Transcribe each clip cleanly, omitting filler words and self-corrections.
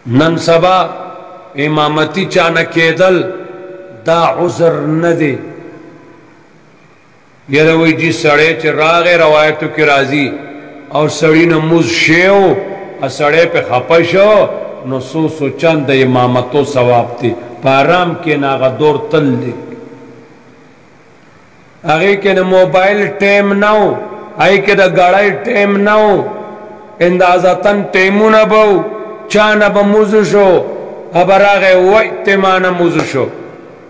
نن سبا امامتی چانه کېدل دا عذر نه دی. یره وی جی سړی چې راغی روایتو کې راځي او سړی نه موز شیو سړی پہ خپه شو نو سو چند د امامتو ثواب دی. په آرام کې ناغه دور تل دی. هغې کې د موبایل ټیم نه و، هغې کې د ګړۍ ټیم نه و، اندازتن ټیمونه به و، چا نه به موزو شو ابه راغی وای ته نه موزو شو.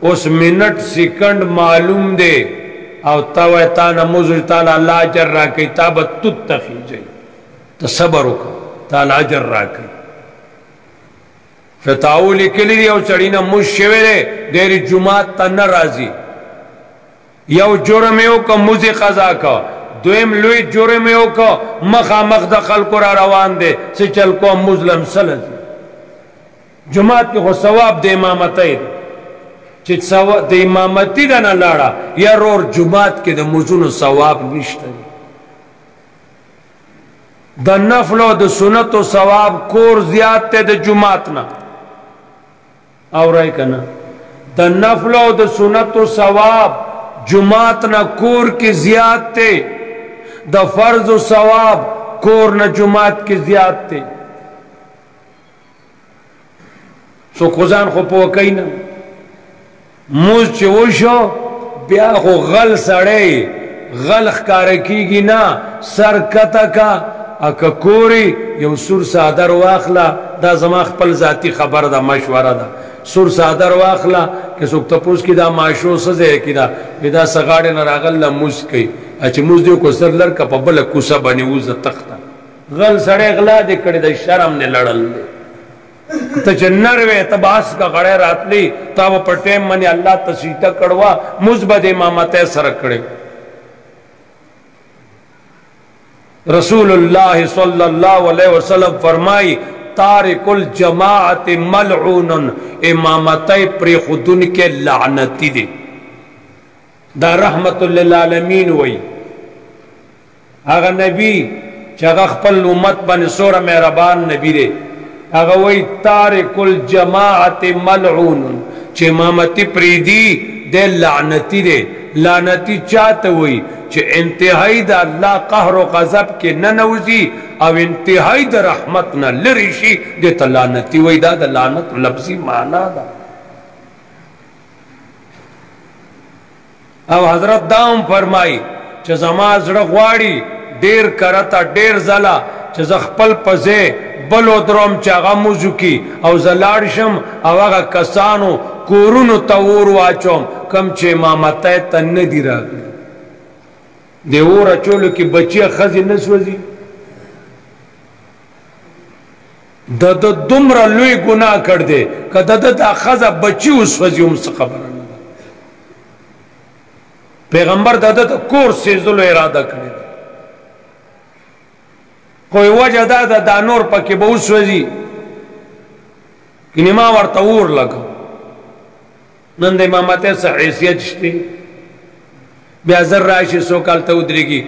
اوس منټ سیکنډ معلوم دی او تا وای تا نه موزو تعالی الله اجر راکوي، تا به توت ته خیژئ. ته صبر وکړه تعالی اجر راکوي. فتاو لیکلی دی یو سړي نه موز شوی دی ډېرې جومات ته نه راځي. یو جرم یې وکړه موز یې قضا کړه. دویم لوی جرم یې وکړه مخامخ د خلکو را روان دی څه چل کوم موز لمسله دی. جماعت کې خو ثواب د امامتی دی چې د امامتی ده نه لاړه یا رور جماعت کې د موزونو ثواب نشته دی. د نفل او د سنتو ثواب کور زیات دی د جماعت نه. اورئ که نه؟ د نفل او د سنتو ثواب جماعت نه کور کې زیات دی، د فرض و ثواب کور نه جماعت کې زیات دی. سو خزان خو پوه کوي نه. موز چې وشو بیا خو غل سړی غل ښکاره کېږي نه. سر کته کا اکه کوري یو سور صادر واخله، دا زما خپل ذاتی خبر ده مشوره ده. سور صادر واخله که څوک تپوس کړي دا ماشو څه ځای کې ده وایي دا څه غاړې نه راغله موز کوي. چې موز دی کو سر لر که په بله کوڅه باندې ووځه تخته. غل سړی غلا دې کړی د شرم نه لړل دی. ته چې نر وې ته به اس کا غړی راتلی تا به په ټیم باندې الله ته سیټه کړوا موز به د امامتی سره کړی. رسول اللہ صلی اللہ علیہ وسلم فرمائی تارک الجماعت ملعون، امامتی پری خودن کے لعنتی دے. دا رحمت للعالمین وی. اگا نبی چاگا خپل امت بن سورہ مہربان نبی دے اگا وی تارک الجماعت ملعون، چھ امامتی پری دی دے لعنتی دے. لعنتی چاہتا ہوئی چھ انتہائی دا اللہ قہر و غضب کے ننوزی او انتہائی دا رحمت نا لرشی دیتا لعنتی ہوئی. دا لعنت لفظی معنی دا. او حضرت داؤم فرمائی چھ زما زړه غواړي ډیر کرتا ډیر زلا چھ زخپل پزے بلو دروم چاگا موزو کی او زلارشم او اگا کسانو کورونو تاور واچوم کم چه امامتی تا ندی راگلی. دیورا چولو کی بچی خزی نسوزی دا دمرا لوی گناہ کرده که دا خزا بچی اسوزی امس خبرانه. پیغمبر دا کور سیزلو اراده کرده کوئی وجہ دا نور پاکی با اسوزی کنی ما ورطا اور لگا. نند امامتی سا حیثیت شتی بیا ذر راشی سو کالتا ادریگی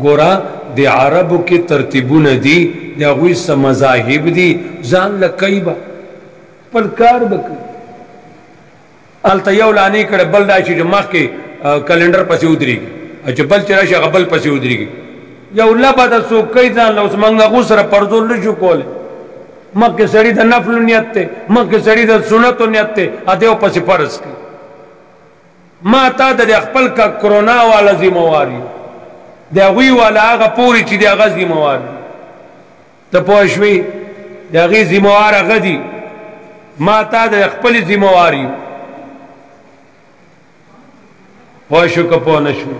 گورا دی عربو کی ترتیبون دی دی اغوی سا مذاہب دی زان لکی با پل کار بکی آلتا یو لانی کڑے بل راشی جو مخ کی کلنڈر پسی ادریگی اچھا بل چراشی غبل پسی ادریگی یو لبا دا سو کئی زان لوس منگا غسر پرزول نشو کولے. مکہ سڑی دا نفل نیت تے مکہ سڑی دا سنت نیت تے ادیو پسی فرض کی. ما تا دا اخپل کا کرونا والا ذمواری دا غوی والا آغا پوری چی دا غز ذمواری تا پوشوی دا غی ذموار آغا دی ما تا دا اخپل ذمواری پوشو کا پونشوی